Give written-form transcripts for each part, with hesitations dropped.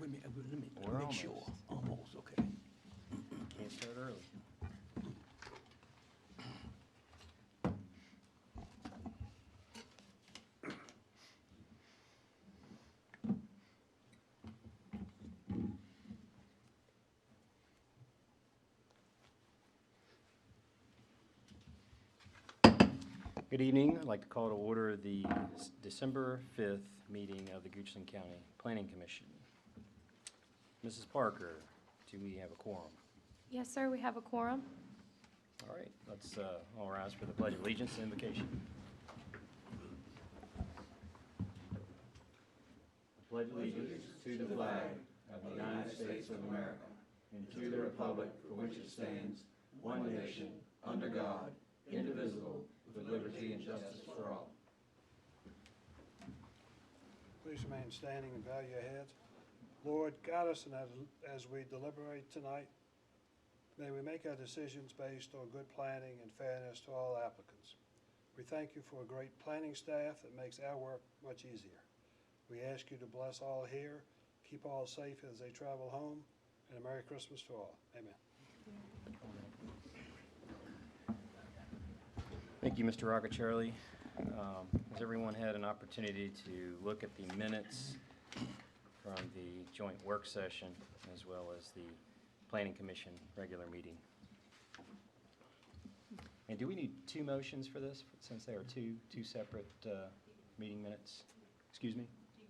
Wait a minute, let me We're make sure. Almost, okay. Can't start early. Good evening. I'd like to call to order the December 5th meeting of the Goochland County Planning Commission. Mrs. Parker, do we have a quorum? Yes, sir, we have a quorum. All right, let's all rise for the Pledge of Allegiance and invocation. I pledge allegiance to the flag of the United States of America and to the republic for which it stands, one nation, under God, indivisible, with liberty and justice for all. Please remain standing and bow your heads. Lord, guide us and as we deliberate tonight, may we make our decisions based on good planning and fairness to all applicants. We thank you for a great planning staff that makes our work much easier. We ask you to bless all here, keep all safe as they travel home, and a Merry Christmas to all. Amen. Thank you, Mr. Roccacherli. Has everyone had an opportunity to look at the minutes from the joint work session as well as the Planning Commission regular meeting? And do we need two motions for this, since they are two separate meeting minutes? Excuse me? You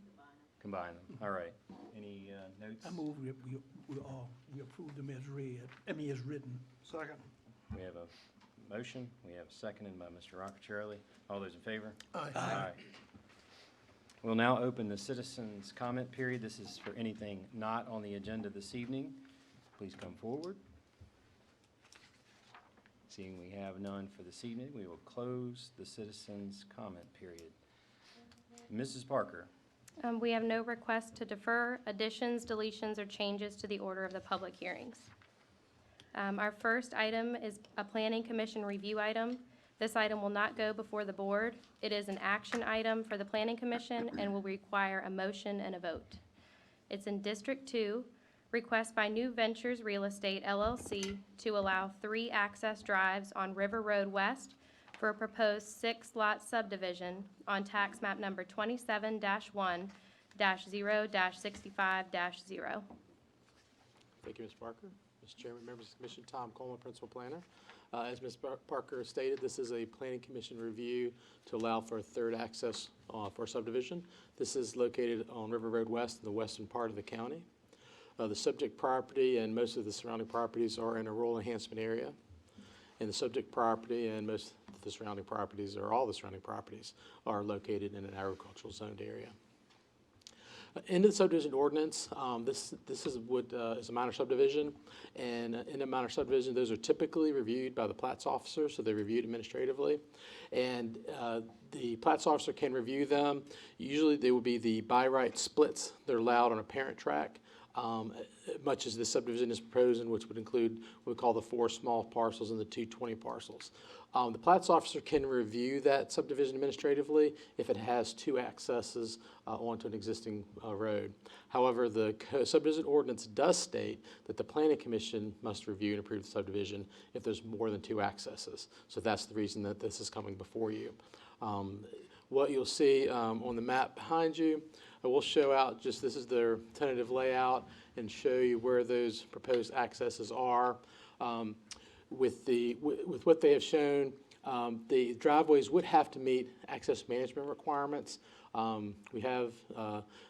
can Combine them. All right. Any notes? I move we approve them as read, as written. Second. We have a motion. We have seconded by Mr. Roccacherli. All those in favor? Aye. We'll now open the citizens' comment period. This is for anything not on the agenda this evening. Please come forward. Seeing we have none for this evening, we will close the citizens' comment period. Mrs. Parker. We have no request to defer, additions, deletions, or changes to the order of the public hearings. Our first item is a Planning Commission review item. This item will not go before the board. It is an action item for the Planning Commission and will require a motion and a vote. It's in District 2, request by New Ventures Real Estate LLC to allow 3 access drives on River Road West for a proposed 6-lot subdivision on tax map number 27-1-0-65-0. Thank you, Ms. Parker. Mr. Chairman, members of the commission, Tom Coleman, Principal Planner. As Ms. Parker stated, this is a Planning Commission review to allow for a 3rd access for subdivision. This is located on River Road West in the western part of the county. The subject property and most of the surrounding properties are in a rural enhancement area. And the subject property and most of the surrounding properties, or all the surrounding properties, are located in an agricultural zoned area. In the subdivision ordinance, this is what is a minor subdivision, and in a minor subdivision, those are typically reviewed by the plats officer, so they're reviewed administratively, and the plats officer can review them. Usually, they will be the by right splits that are allowed on a parent track, much as the subdivision is proposed, which would include what we call the 4 small parcels and the 2 20 parcels. The plats officer can review that subdivision administratively if it has 2 accesses onto an existing road. However, the subdivision ordinance does state that the Planning Commission must review and approve the subdivision if there's more than 2 accesses. So that's the reason that this is coming before you. What you'll see on the map behind you, I will show out just this is their tentative layout and show you where those proposed accesses are. With what they have shown, the driveways would have to meet access management requirements. We have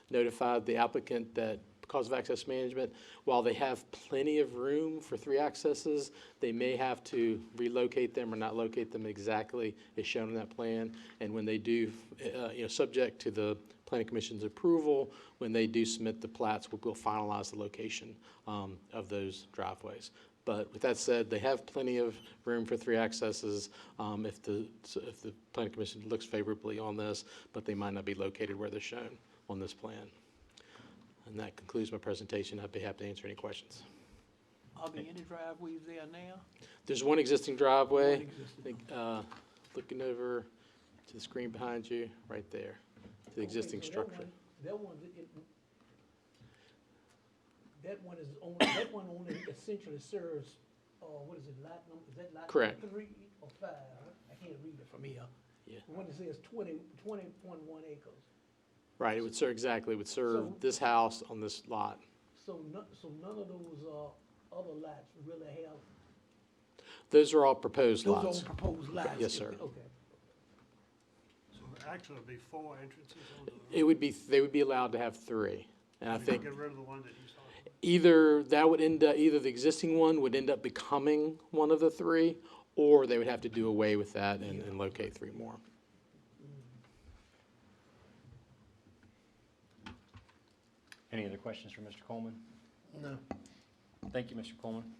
notified the applicant that because of access management, while they have plenty of room for 3 accesses, they may have to relocate them or not locate them exactly as shown in that plan. And when they do, subject to the Planning Commission's approval, when they do submit the plats, we'll finalize the location of those driveways. But with that said, they have plenty of room for 3 accesses if the Planning Commission looks favorably on this, but they might not be located where they're shown on this plan. And that concludes my presentation. I'd be happy to answer any questions. Are there any driveways there now? There's one existing driveway. One existing. Looking over to the screen behind you, right there, to the existing structure. That one, that one is only, that one only essentially serves, what is it, lot number, is that lot Correct. number 3 or 5? I can't read it from here. Yeah. The one that says 20.1 acres. Right, it would serve, exactly, it would serve So- this house on this lot. So none of those, other lots really have, Those are all proposed those are lots. all proposed lots? Yes, sir. Okay. So actually, it'll be 4 entrances on the, It would be, they would be allowed to have 3. And I you think get rid of the one that he's talking about. either that would end up, either the existing one would end up becoming one of the 3, or they would have to do away with that and locate 3 more. Any other questions for Mr. Coleman? No. Thank you, Mr. Coleman.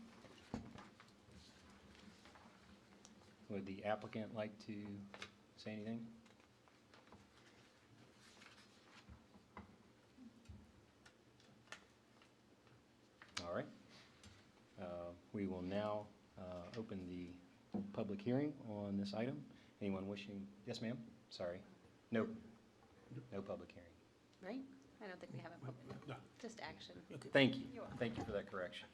Would the applicant like to say anything? All right. We will now open the public hearing on this item. Anyone wishing, yes, ma'am? Sorry. No. No public hearing. Right? I don't think we have a public, No. just action. Thank you. You're welcome. Thank you for that correction.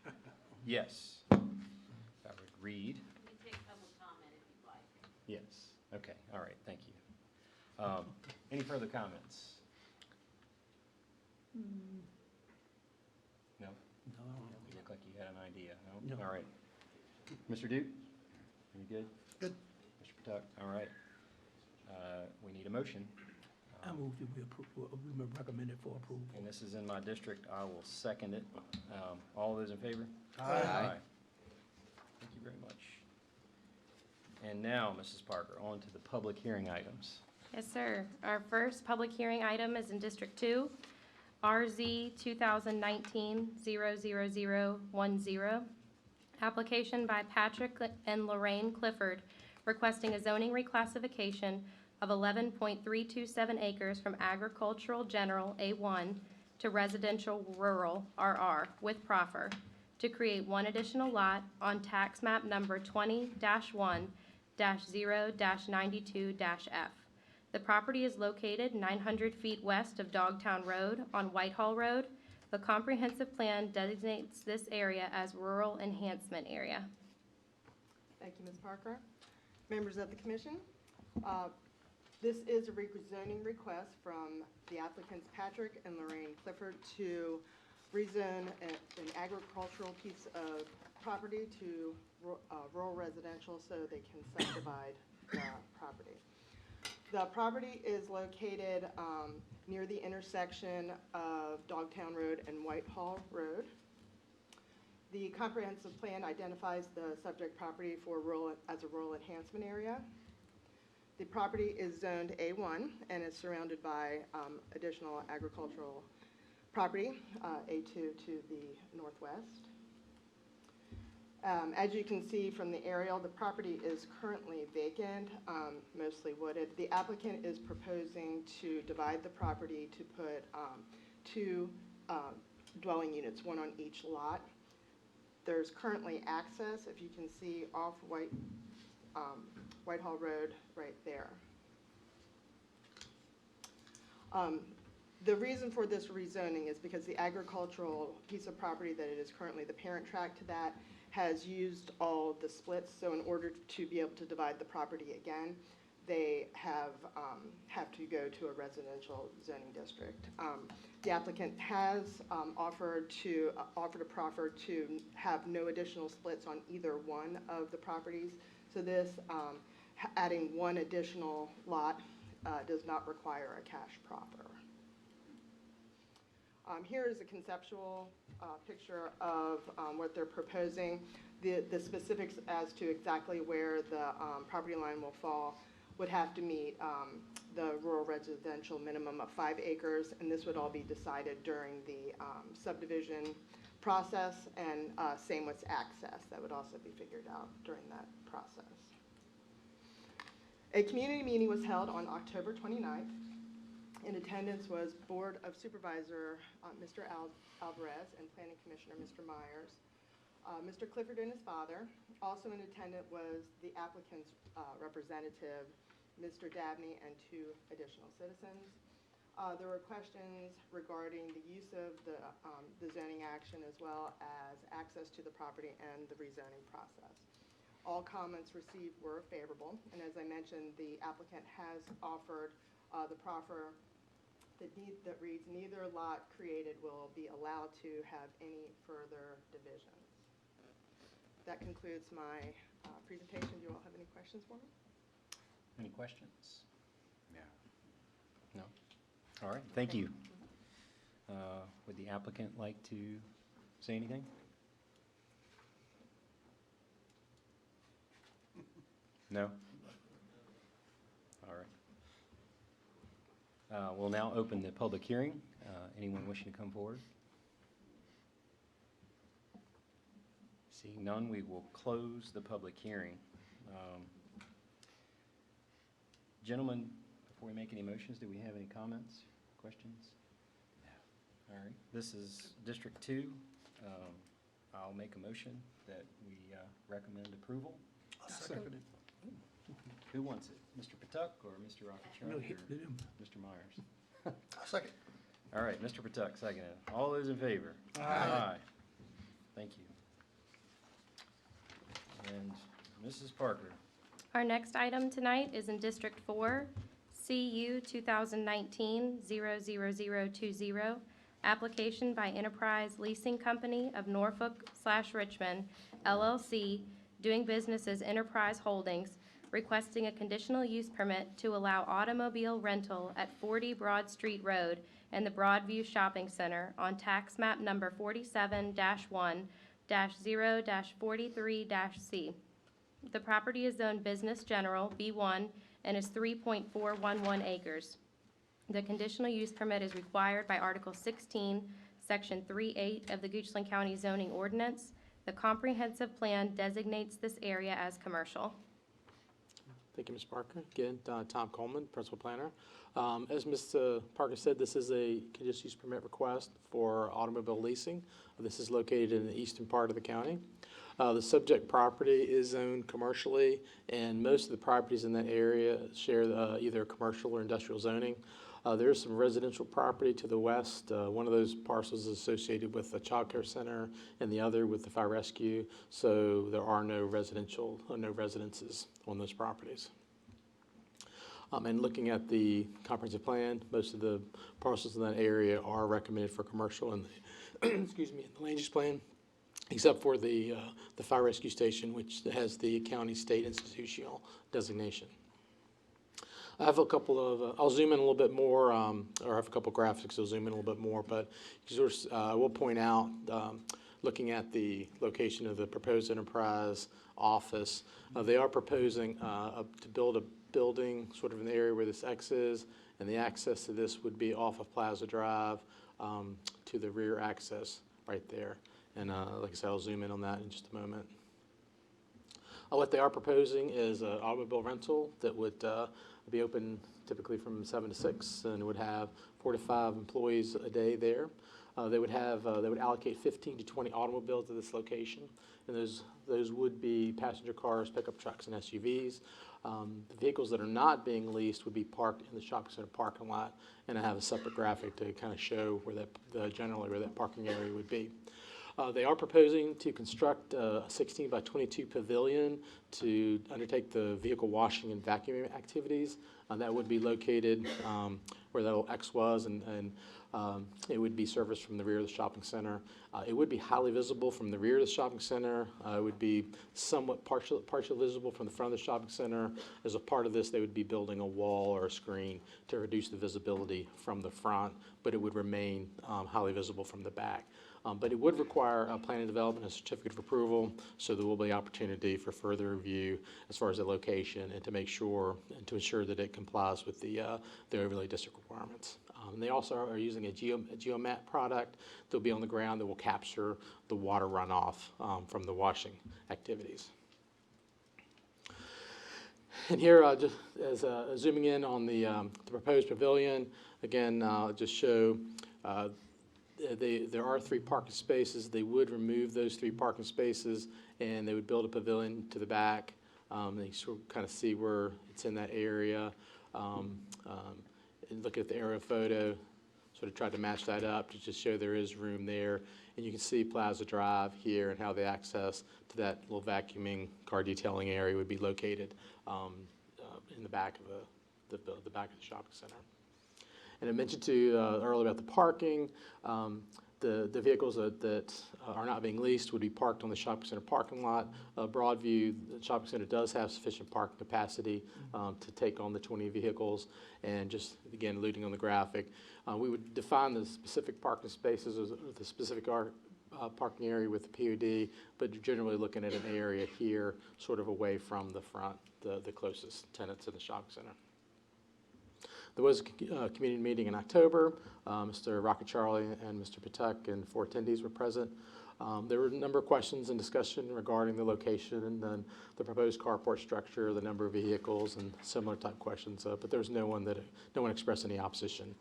Yes. I would read. You can take public comment if you'd like. Yes. Okay. All right. Thank you. Any further comments? No? No, You look like you had an idea. No. All right. Mr. Duke? You good? Good. Mr. Patuck? All right. We need a motion. I move that we approve, we recommend it for approval. And this is in my district. I will second it. All those in favor? Aye. Thank you very much. And now, Mrs. Parker, on to the public hearing items. Yes, sir. Our first public hearing item is in District 2, RZ 2019-00010. Application by Patrick and Lorraine Clifford requesting a zoning reclassification of 11.327 acres from agricultural general A1 to residential rural RR with proffer to create one additional lot on tax map number 20-1-0-92-F. The property is located 900 feet west of Dogtown Road on Whitehall Road. The comprehensive plan designates this area as rural enhancement area. Thank you, Ms. Parker. Members of the commission, this is a rezoning request from the applicants Patrick and Lorraine Clifford to rezone an agricultural piece of property to rural residential so they can subdivide the property. The property is located near the intersection of Dogtown Road and Whitehall Road. The comprehensive plan identifies the subject property for rural, as a rural enhancement area. The property is zoned A1 and is surrounded by additional agricultural property, A2 to the northwest. As you can see from the aerial, the property is currently vacant, mostly wooded. The applicant is proposing to divide the property to put 2 dwelling units, 1 on each lot. There's currently access, if you can see, off Whitehall Road right there. The reason for this rezoning is because the agricultural piece of property that it is currently the parent tract to that has used all the splits, so in order to be able to divide the property again, they have to go to a residential zoning district. The applicant has offered a proffer to have no additional splits on either one of the properties. So this, adding 1 additional lot does not require a cash proffer. Here is a conceptual picture of what they're proposing. The specifics as to exactly where the property line will fall would have to meet the rural residential minimum of 5 acres, and this would all be decided during the subdivision process, and same with access. That would also be figured out during that process. A community meeting was held on October 29th. In attendance was Board of Supervisor Mr. Alvarez and Planning Commissioner Mr. Myers. Mr. Clifford and his father. Also in attendance was the applicant's representative, Mr. Dabney, and 2 additional citizens. There were questions regarding the use of the zoning action as well as access to the property and the rezoning process. All comments received were favorable, and as I mentioned, the applicant has offered the proffer that reads, neither lot created will be allowed to have any further divisions. That concludes my presentation. Do you all have any questions for me? Any questions? No? All right, thank you. Would the applicant like to say anything? No? All right. We'll now open the public hearing. Anyone wishing to come forward? Seeing none, we will close the public hearing. Gentlemen, before we make any motions, do we have any comments, questions? No. All right, this is District 2. I'll make a motion that we recommend approval. I'll second it. Who wants it? Mr. Patuk or Mr. Rockachuk No, or him. Mr. Myers? I'll second. All right, Mr. Patuk, seconded. All those in favor? Aye. Thank you. And Mrs. Parker. Our next item tonight is in District 4, CU 2019-00020, application by Enterprise Leasing Company of Norfolk/Richmond, LLC, doing business as Enterprise Holdings, requesting a conditional use permit to allow automobile rental at 40 Broad Street Road in the Broadview Shopping Center on tax map number 47-1-0-43-C. The property is zoned Business General, B1, and is 3.411 acres. The conditional use permit is required by Article 16, Section 3.8 of the Goochland County Zoning Ordinance. The comprehensive plan designates this area as commercial. Thank you, Ms. Parker. Again, Tom Coleman, Principal Planner. As Ms. Parker said, this is a conditional use permit request for automobile leasing. This is located in the eastern part of the county. The subject property is zoned commercially, and most of the properties in that area share either commercial or industrial zoning. There is some residential property to the west. One of those parcels is associated with a child care center and the other with the fire rescue. So there are no residences on those properties. And looking at the comprehensive plan, most of the parcels in that area are recommended for commercial in the, excuse me, in the land use plan, except for the fire rescue station, which has the county state institutional designation. I have a couple of, I'll zoom in a little bit more, or I have a couple of graphics, I'll zoom in a little bit more, but I will point out, looking at the location of the proposed enterprise office, they are proposing to build a building sort of in the area where this X is, and the access to this would be off of Plaza Drive to the rear access right there. And like I said, I'll zoom in on that in just a moment. What they are proposing is an automobile rental that would be open typically from 7 to 6 and would have 4 to 5 employees a day there. They would allocate 15 to 20 automobiles to this location, and those would be passenger cars, pickup trucks, and SUVs. The vehicles that are not being leased would be parked in the shopping center parking lot, and I have a separate graphic to kind of show where generally where that parking area would be. They are proposing to construct a 16 by 22 pavilion to undertake the vehicle washing and vacuuming activities. That would be located where that little X was, and it would be serviced from the rear of the shopping center. It would be highly visible from the rear of the shopping center. It would be somewhat partially visible from the front of the shopping center. As a part of this, they would be building a wall or a screen to reduce the visibility from the front, but it would remain highly visible from the back. But it would require a plan and development and certificate of approval, so there will be opportunity for further review as far as the location and to make sure and to ensure that it complies with the overlay district requirements. And they also are using a geomat product that will be on the ground that will capture the water runoff from the washing activities. And here, just as zooming in on the proposed pavilion, again, just show there are 3 parking spaces. They would remove those 3 parking spaces, and they would build a pavilion to the back. You sort of kind of see where it's in that area. and looking at the aerial photo, sort of tried to match that up to just show there is room there. And you can see Plaza Drive here and how the access to that little vacuuming car detailing area would be located in the back of the back of the shopping center. And I mentioned to you earlier about the parking. The vehicles that are not being leased would be parked on the shopping center parking lot. Broadview, the shopping center does have sufficient parking capacity to take on the 20 vehicles. And just, again, alluding on the graphic, we would define the specific parking spaces as the specific parking area with the PUD, but generally looking at an area here, sort of away from the front, the closest tenants in the shopping center. There was a community meeting in October. Mr. Rocket Charlie and Mr. Patek and 4 attendees were present. There were a number of questions and discussion regarding the location and then the proposed carport structure, the number of vehicles, and similar type questions. But there was no one expressed any opposition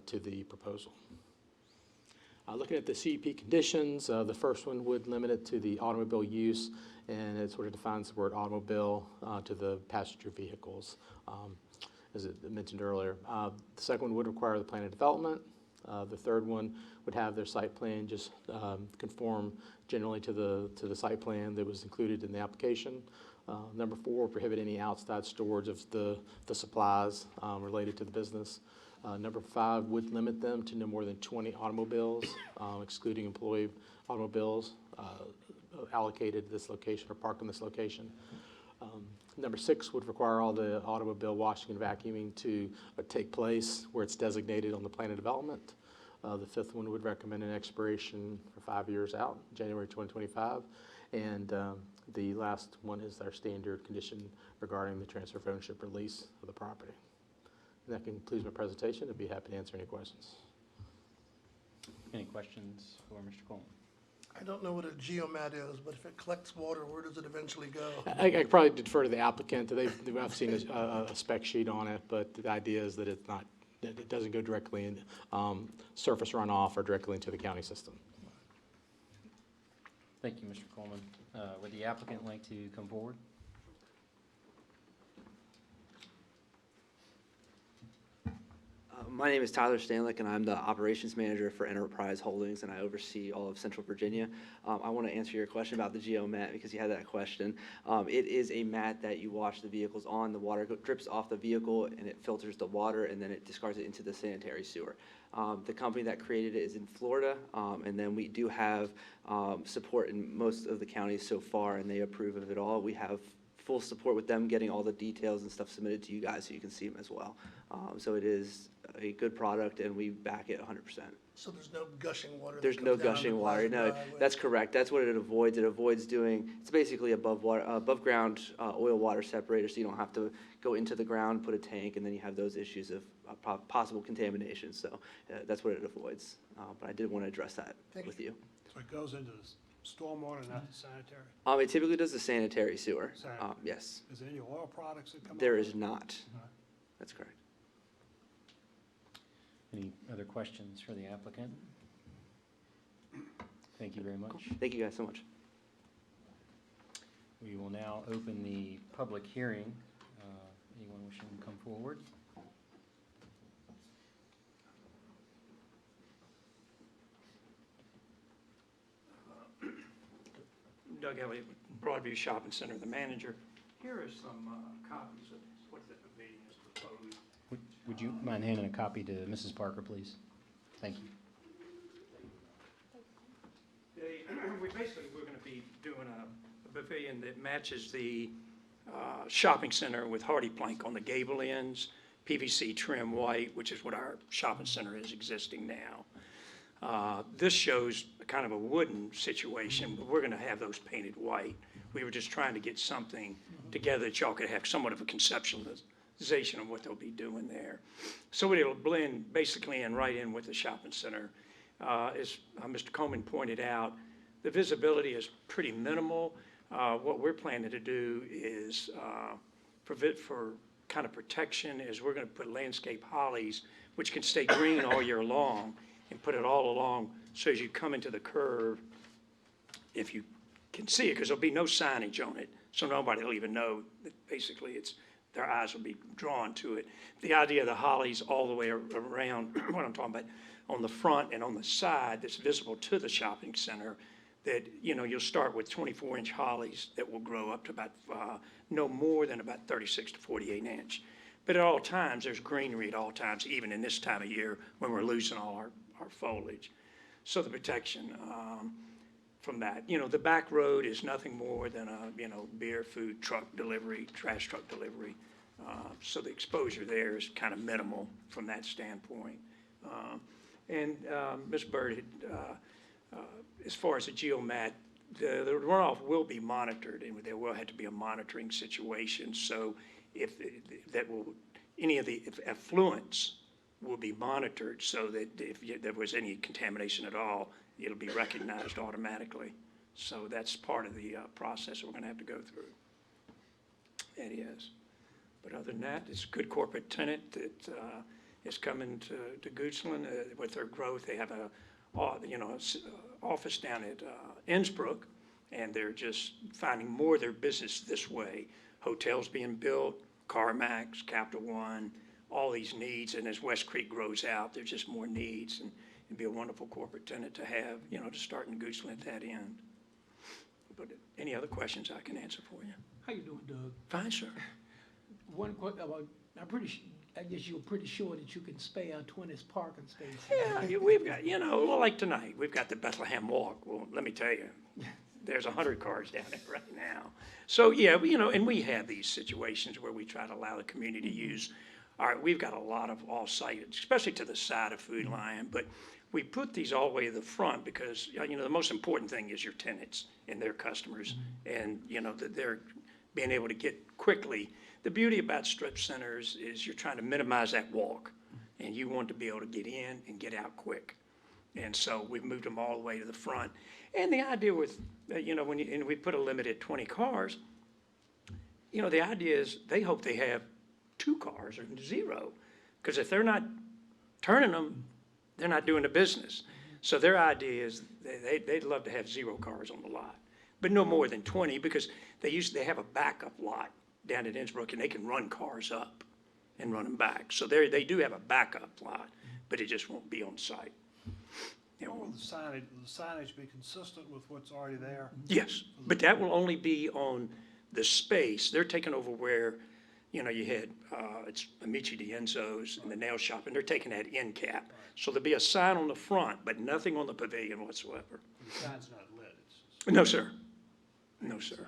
to the proposal. Looking at the CUP conditions, the first one would limit it to the automobile use, and it sort of defines the word automobile to the passenger vehicles, as it mentioned earlier. The second one would require the plan of development. The third one would have their site plan just conform generally to the site plan that was included in the application. Number 4, prohibit any outside storage of the supplies related to the business. Number 5 would limit them to no more than 20 automobiles, excluding employee automobiles allocated to this location or parked in this location. Number 6 would require all the automobile washing and vacuuming to take place where it's designated on the plan of development. The 5th one would recommend an expiration for 5 years out, January 2025. And the last one is our standard condition regarding the transfer of ownership or lease of the property. And that concludes my presentation. I'd be happy to answer any questions. Any questions for Mr. Coleman? I don't know what a geomat is, but if it collects water, where does it eventually go? I could probably defer to the applicant. I've seen a spec sheet on it, but the idea is that it doesn't go directly in surface runoff or directly into the county system. Thank you, Mr. Coleman. Would the applicant like to come forward? My name is Tyler Stanlick, and I'm the operations manager for Enterprise Holdings, and I oversee all of Central Virginia. I want to answer your question about the geomat because you had that question. It is a mat that you wash the vehicles on. The water drips off the vehicle, and it filters the water, and then it discards it into the sanitary sewer. The company that created it is in Florida, and then we do have support in most of the counties so far, and they approve of it all. We have full support with them getting all the details and stuff submitted to you guys so you can see them as well. So it is a good product, and we back it 100%. So there's no gushing water? There's no gushing water. No, that's correct. That's what it avoids. It avoids doing, it's basically above ground oil water separator, so you don't have to go into the ground, put a tank, and then you have those issues of possible contamination. So that's what it avoids. But I did want to address that with you. So it goes into the stormwater, not the sanitary? It typically does the sanitary sewer. Sanitary. Yes. Is there any oil products that come out? There is not. That's correct. Any other questions for the applicant? Thank you very much. Thank you guys so much. We will now open the public hearing. Anyone wishing to come forward? Doug Elliott with Broadview Shopping Center, the manager. Here are some copies of what the meeting has proposed. Would you mind handing a copy to Mrs. Parker, please? Thank you. We're going to be doing a pavilion that matches the shopping center with hardy plank on the gable ends, PVC trim white, which is what our shopping center is existing now. This shows kind of a wooden situation, but we're going to have those painted white. We were just trying to get something together that y'all could have somewhat of a conceptualization of what they'll be doing there. So it'll blend basically right in with the shopping center. As Mr. Coleman pointed out, the visibility is pretty minimal. What we're planning to do is for kind of protection is we're going to put landscape hollies, which can stay green all year long, and put it all along so as you come into the curve, if you can see it, because there'll be no signage on it, so nobody will even know that basically it's their eyes will be drawn to it. The idea of the hollies all the way around, what I'm talking about, on the front and on the side that's visible to the shopping center, that, you know, you'll start with 24-inch hollies that will grow up to about, no more than about 36 to 48 inch. But at all times, there's greenery at all times, even in this time of year when we're losing all our foliage. So the protection from that. You know, the back road is nothing more than a, you know, beer, food, truck delivery, trash truck delivery. So the exposure there is kind of minimal from that standpoint. And Ms. Bird, as far as the geomat, the runoff will be monitored, and there will have to be a monitoring situation. So if that will, any of the effluents will be monitored so that if there was any contamination at all, it'll be recognized automatically. So that's part of the process we're gonna have to go through. It is. But other than that, it's a good corporate tenant that is coming to Goochland with their growth. They have a, you know, office down at Innsbrook, and they're just finding more of their business this way. Hotels being built, CarMax, Capital One, all these needs, and as West Creek grows out, there's just more needs, and it'd be a wonderful corporate tenant to have, you know, to start in Goochland at that end. But any other questions I can answer for you? How you doing, Doug? Fine, sir. One question about, I guess you're pretty sure that you can spare 20 parking spaces. Yeah, we've got, you know, well, like tonight, we've got the Bethlehem Walk. Well, let me tell you, there's 100 cars down there right now. So, yeah, you know, and we have these situations where we try to allow the community to use. All right, we've got a lot of off-site, especially to the side of Food Lion, but we put these all the way to the front because, you know, the most important thing is your tenants and their customers, and, you know, that they're being able to get quickly. The beauty about strip centers is you're trying to minimize that walk, and you want to be able to get in and get out quick. And so we've moved them all the way to the front. And the idea with, you know, and we put a limit at 20 cars, you know, the idea is they hope they have 2 cars or 0. Because if they're not turning them, they're not doing the business. So their idea is they'd love to have 0 cars on the lot, but no more than 20, because they have a backup lot down at Innsbrook, and they can run cars up and run them back. So they do have a backup lot, but it just won't be on site. You know, Will the signage be consistent with what's already there? yes, but that will only be on the space. They're taking over where, you know, you had, it's Amici D'Enzo's and the nail shop, and they're taking that end cap. So there'll be a sign on the front, but nothing on the pavilion whatsoever. The sign's not lit, it's No, sir. No, sir.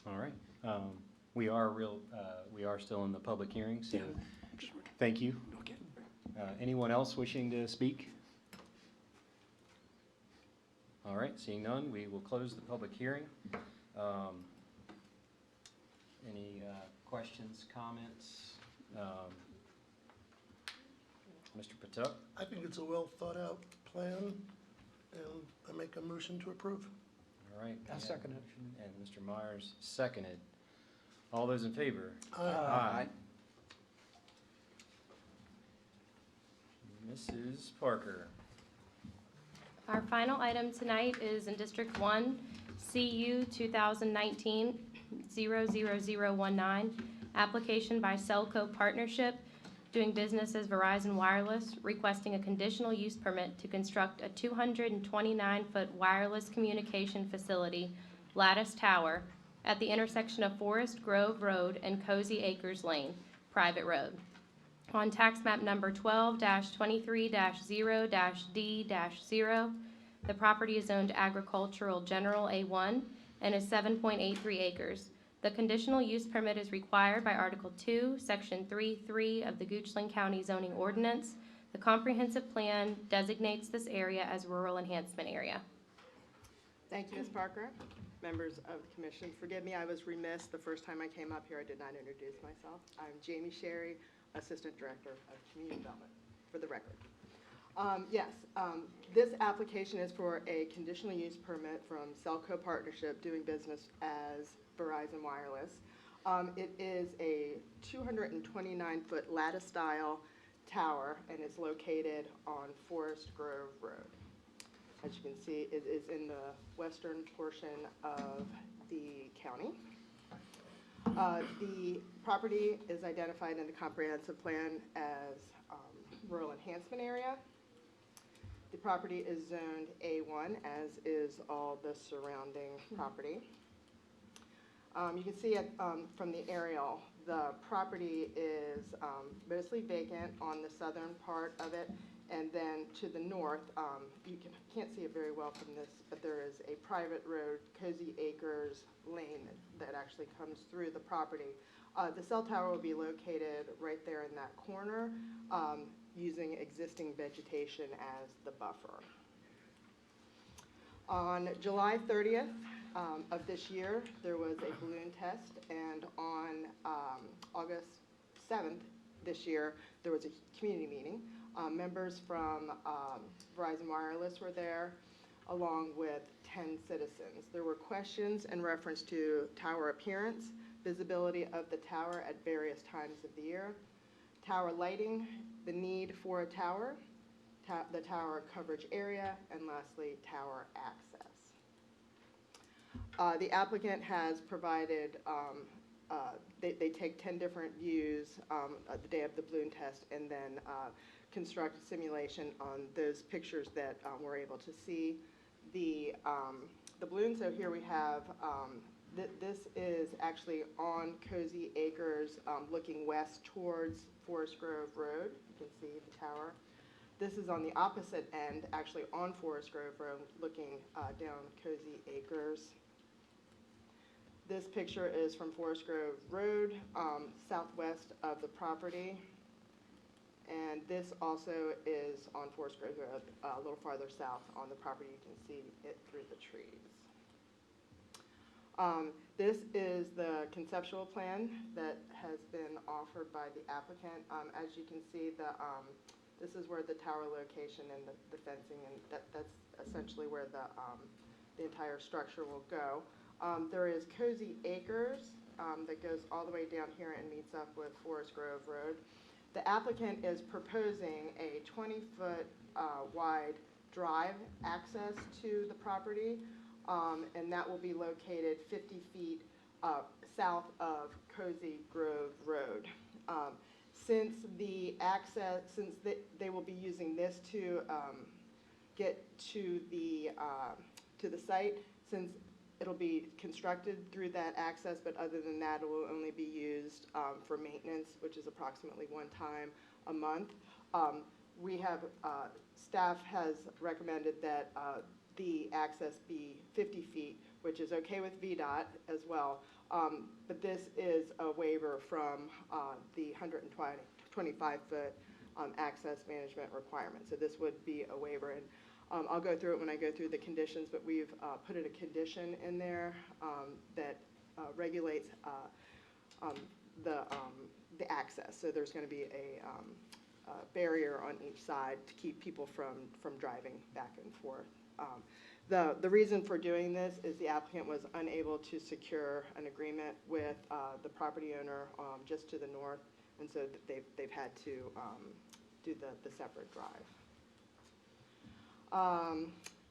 All right. We are still in the public hearing, so Yeah. thank you. Okay. Anyone else wishing to speak? All right, seeing none, we will close the public hearing. Any questions, comments? Mr. Patel? I think it's a well-thought-out plan, and I make a motion to approve. All right. I second it. And Mr. Myers seconded. All those in favor? Aye. Mrs. Parker? Our final item tonight is in District 1, CU 2019-00019, application by Cellco Partnership, doing business as Verizon Wireless, requesting a conditional use permit to construct a 229-foot wireless communication facility, Lattice Tower, at the intersection of Forest Grove Road and Cozy Acres Lane, private road. On tax map number 12-23-0-D-0, the property is zoned agricultural general A1 and is 7.83 acres. The conditional use permit is required by Article 2, Section 3.3 of the Goochland County zoning ordinance. The comprehensive plan designates this area as rural enhancement area. Thank you, Ms. Parker. Members of the commission, forgive me, I was remiss the first time I came up here, I did not introduce myself. I'm Jamie Sherry, Assistant Director of Community Development, for the record. This application is for a conditional use permit from Cellco Partnership, doing business as Verizon Wireless. It is a 229-foot lattice-style tower, and it's located on Forest Grove Road. As you can see, it is in the western portion of the county. The property is identified in the comprehensive plan as rural enhancement area. The property is zoned A1, as is all the surrounding property. You can see it from the aerial, the property is mostly vacant on the southern part of it, and then to the north, you can't see it very well from this, but there is a private road, Cozy Acres Lane, that actually comes through the property. The cell tower will be located right there in that corner, using existing vegetation as the buffer. On July 30th of this year, there was a balloon test, and on August 7th this year, there was a community meeting. Members from Verizon Wireless were there, along with 10 citizens. There were questions in reference to tower appearance, visibility of the tower at various times of the year, tower lighting, the need for a tower, the tower coverage area, and lastly, tower access. The applicant has provided, they take 10 different views the day of the balloon test, and then construct a simulation on those pictures that we're able to see. The balloon, so here we have, this is actually on Cozy Acres, looking west towards Forest Grove Road. You can see the tower. This is on the opposite end, actually on Forest Grove Road, looking down Cozy Acres. This picture is from Forest Grove Road, southwest of the property. And this also is on Forest Grove Road, a little farther south on the property. You can see it through the trees. This is the conceptual plan that has been offered by the applicant. As you can see, this is where the tower location and the fencing, and that's essentially where the entire structure will go. There is Cozy Acres that goes all the way down here and meets up with Forest Grove Road. The applicant is proposing a 20-foot wide drive access to the property, and that will be located 50 feet south of Cozy Grove Road. Since they will be using this to get to the site, since it'll be constructed through that access, but other than that, it will only be used for maintenance, which is approximately one time a month. Staff has recommended that the access be 50 feet, which is okay with VDOT as well. But this is a waiver from the 125-foot access management requirement. So this would be a waiver. And I'll go through it when I go through the conditions, but we've put in a condition in there that regulates the access. So there's going to be a barrier on each side to keep people from driving back and forth. The reason for doing this is the applicant was unable to secure an agreement with the property owner just to the north, and so they've had to do the separate drive.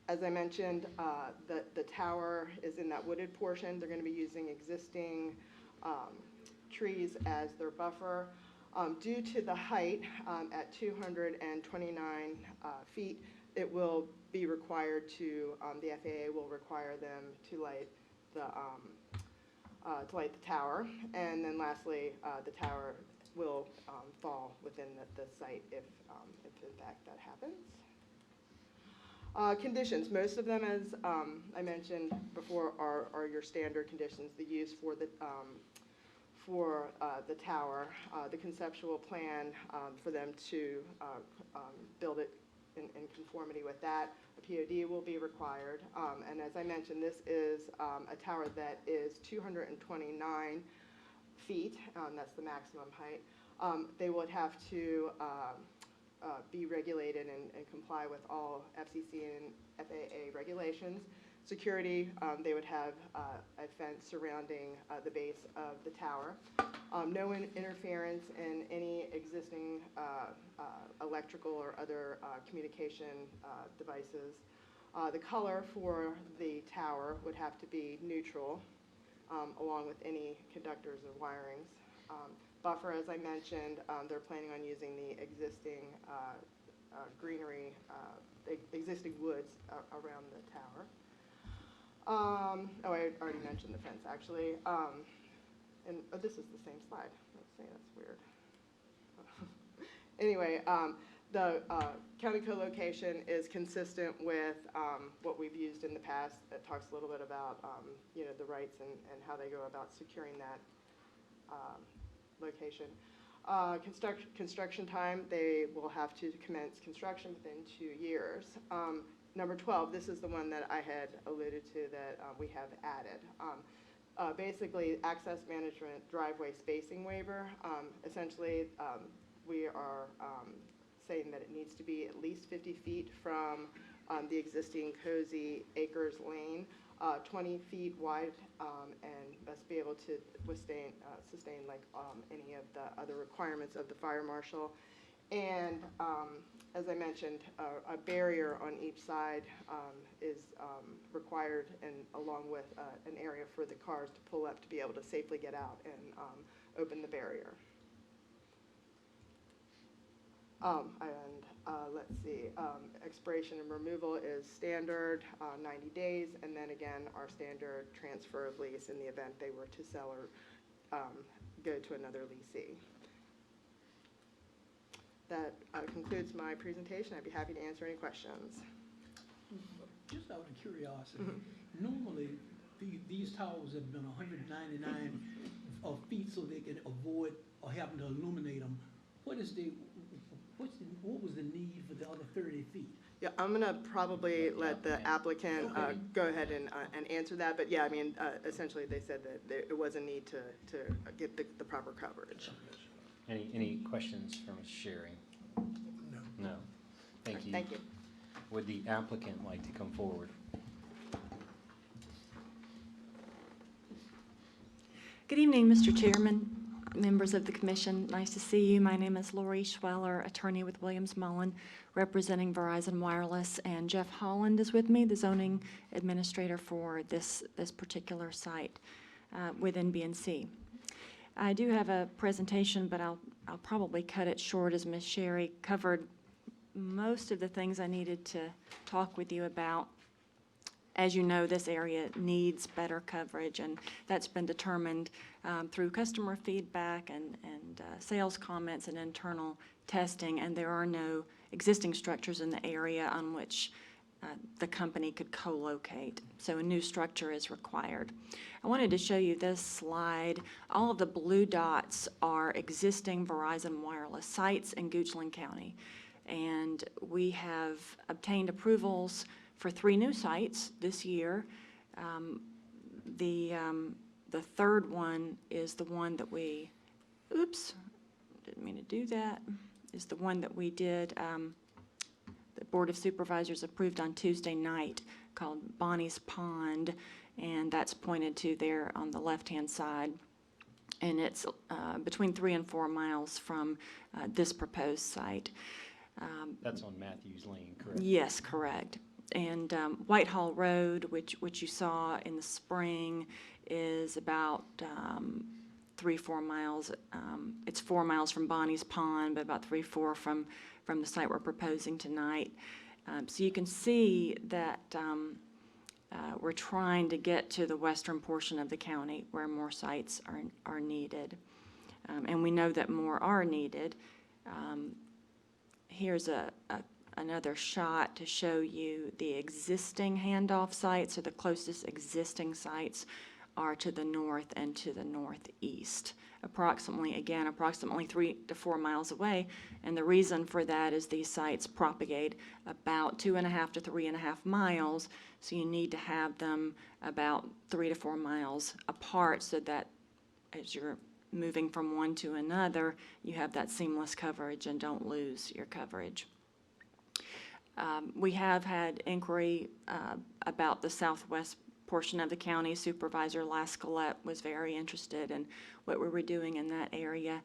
As I mentioned, the tower is in that wooded portion. They're going to be using existing trees as their buffer. Due to the height at 229 feet, it will be required to, the FAA will require them to light the tower. And then lastly, the tower will fall within the site if in fact that happens. Conditions, most of them, as I mentioned before, are your standard conditions. The use for the tower, the conceptual plan for them to build it in conformity with that. A POD will be required. And as I mentioned, this is a tower that is 229 feet. That's the maximum height. They would have to be regulated and comply with all FCC and FAA regulations. Security, they would have a fence surrounding the base of the tower. No interference in any existing electrical or other communication devices. The color for the tower would have to be neutral. along with any conductors or wirings. Buffer, as I mentioned, they're planning on using the existing greenery, existing woods around the tower. Oh, I already mentioned the fence, actually. And this is the same slide. Let's see, that's weird. Anyway, the county co-location is consistent with what we've used in the past. It talks a little bit about, the rights and how they go about securing that location. Construction time, they will have to commence construction within 2 years. Number 12, this is the one that I had alluded to that we have added. Basically, access management driveway spacing waiver. Essentially, we are saying that it needs to be at least 50 feet from the existing Cozy Acres Lane, 20 feet wide, and must be able to sustain like any of the other requirements of the fire marshal. And as I mentioned, a barrier on each side is required, and along with an area for the cars to pull up to be able to safely get out and open the barrier. Let's see, expiration and removal is standard, 90 days, and then again, our standard transfer of lease in the event they were to sell or go to another leasee. That concludes my presentation. I'd be happy to answer any questions. Just out of curiosity, normally, these towers have been 199 feet so they can avoid or having to illuminate them. What was the need for the other 30 feet? Yeah, I'm gonna probably let the applicant go ahead and answer that, but yeah, I mean, essentially, they said that it was a need to get the proper coverage. Any questions from Sherry? No. No. Thank you. Thank you. Would the applicant like to come forward? Good evening, Mr. Chairman, members of the commission. Nice to see you. My name is Lori Schweller, attorney with Williams Mullen, representing Verizon Wireless, and Jeff Holland is with me, the zoning administrator for this particular site within BNC. I do have a presentation, but I'll probably cut it short as Ms. Sherry covered most of the things I needed to talk with you about. As you know, this area needs better coverage, and that's been determined through customer feedback and sales comments and internal testing, and there are no existing structures in the area on which the company could co-locate. So a new structure is required. I wanted to show you this slide. All of the blue dots are existing Verizon Wireless sites in Goochland County. And we have obtained approvals for 3 new sites this year. The third one is the one that we, didn't mean to do that, is the one that we did, the Board of Supervisors approved on Tuesday night, called Bonnie's Pond, and that's pointed to there on the left-hand side. And it's between 3 and 4 miles from this proposed site. That's on Matthews Lane, correct? Yes, correct. And Whitehall Road, which you saw in the spring, is about 3-4 miles. It's 4 miles from Bonnie's Pond, but about 3-4 from the site we're proposing tonight. So you can see that we're trying to get to the western portion of the county where more sites are needed. And we know that more are needed. Here's another shot to show you the existing handoff sites, so the closest existing sites are to the north and to the northeast, approximately 3 to 4 miles away. And the reason for that is these sites propagate about 2.5 to 3.5 miles, so you need to have them about 3 to 4 miles apart so that as you're moving from one to another, you have that seamless coverage and don't lose your coverage. We have had inquiry about the southwest portion of the county. Supervisor Lascalette was very interested in what we were doing in that area,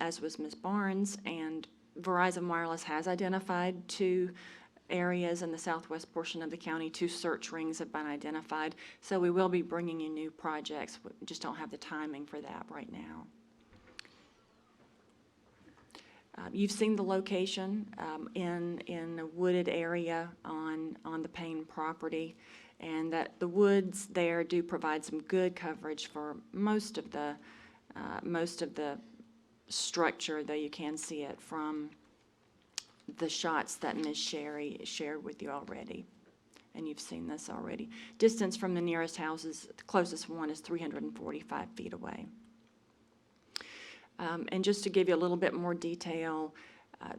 as was Ms. Barnes, and Verizon Wireless has identified 2 areas in the southwest portion of the county. 2 search rings have been identified. So we will be bringing you new projects. We just don't have the timing for that right now. You've seen the location in a wooded area on the Payne property, and that the woods there do provide some good coverage for most of the structure, though you can see it from the shots that Ms. Sherry shared with you already. And you've seen this already. Distance from the nearest houses, the closest one is 345 feet away. And just to give you a little bit more detail,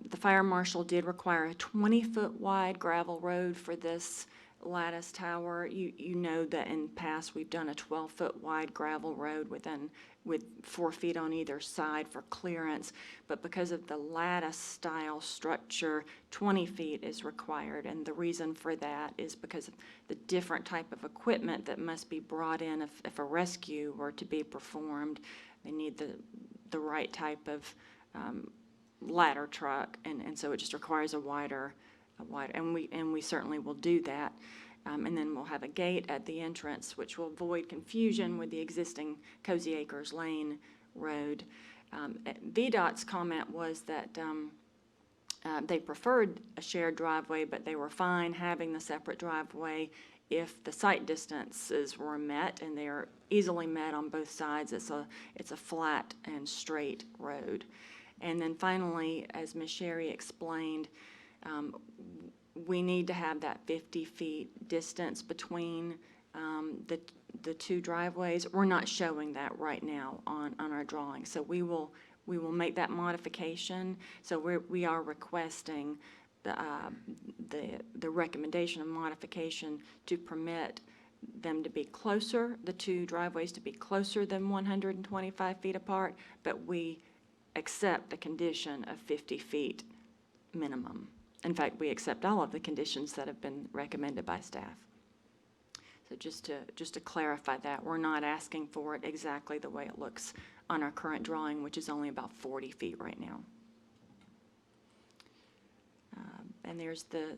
the fire marshal did require a 20-foot wide gravel road for this lattice tower. You know that in past, we've done a 12-foot wide gravel road with 4 feet on either side for clearance. But because of the lattice style structure, 20 feet is required. And the reason for that is because of the different type of equipment that must be brought in if a rescue were to be performed. They need the right type of ladder truck, and so it just requires a wider, and we certainly will do that. And then we'll have a gate at the entrance, which will avoid confusion with the existing Cozy Acres Lane road. VDOT's comment was that they preferred a shared driveway, but they were fine having the separate driveway if the site distances were met, and they are easily met on both sides. It's a flat and straight road. And then finally, as Ms. Sherry explained, we need to have that 50 feet distance between the 2 driveways. We're not showing that right now on our drawing, so we will make that modification. So we are requesting the recommendation of modification to permit them to be closer, the 2 driveways to be closer than 125 feet apart, but we accept the condition of 50 feet minimum. In fact, we accept all of the conditions that have been recommended by staff. So just to clarify that, we're not asking for it exactly the way it looks on our current drawing, which is only about 40 feet right now. And there's the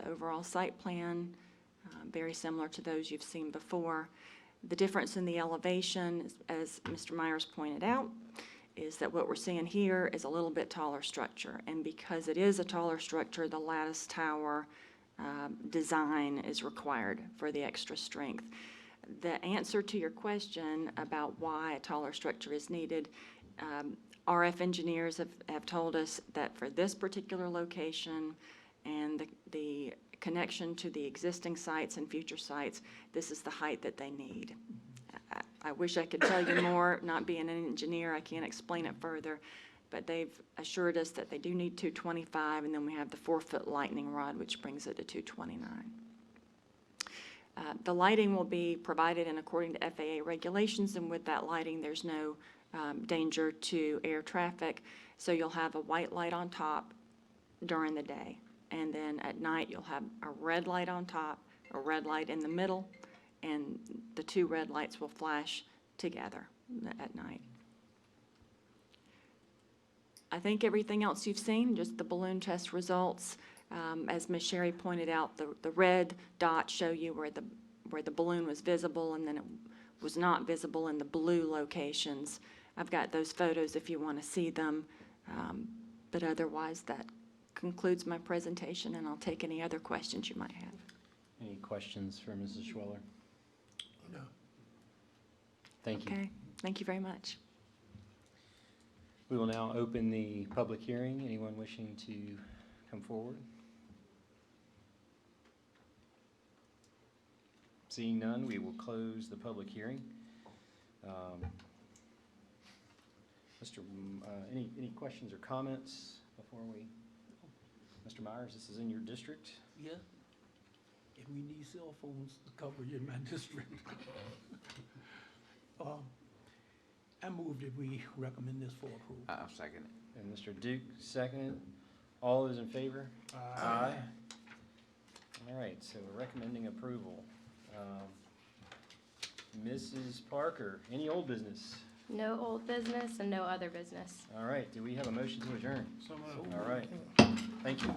overall site plan, very similar to those you've seen before. The difference in the elevation, as Mr. Myers pointed out, is that what we're seeing here is a little bit taller structure. And because it is a taller structure, the lattice tower design is required for the extra strength. The answer to your question about why a taller structure is needed, RF engineers have told us that for this particular location and the connection to the existing sites and future sites, this is the height that they need. I wish I could tell you more. Not being an engineer, I can't explain it further, but they've assured us that they do need 225, and then we have the 4-foot lightning rod, which brings it to 229. The lighting will be provided in according to FAA regulations, and with that lighting, there's no danger to air traffic. So you'll have a white light on top during the day, and then at night you'll have a red light on top, a red light in the middle, and the 2 red lights will flash together at night. I think everything else you've seen, just the balloon test results. As Ms. Sherry pointed out, the red dots show you where the balloon was visible, and then it was not visible in the blue locations. I've got those photos if you want to see them, but otherwise that concludes my presentation, and I'll take any other questions you might have. Any questions for Mrs. Schweller? No. Thank you. Okay, thank you very much. We will now open the public hearing. Anyone wishing to come forward? Seeing none, we will close the public hearing. Any questions or comments before we? Mr. Myers, this is in your district. Yeah. And we need cell phones coverage in my district. I move that we recommend this for approval. I'll second it. And Mr. Duke, seconded. All those in favor? Aye. All right, so we're recommending approval. Mrs. Parker, any old business? No old business and no other business. All right, do we have a motion to adjourn? So moved. All right, thank you.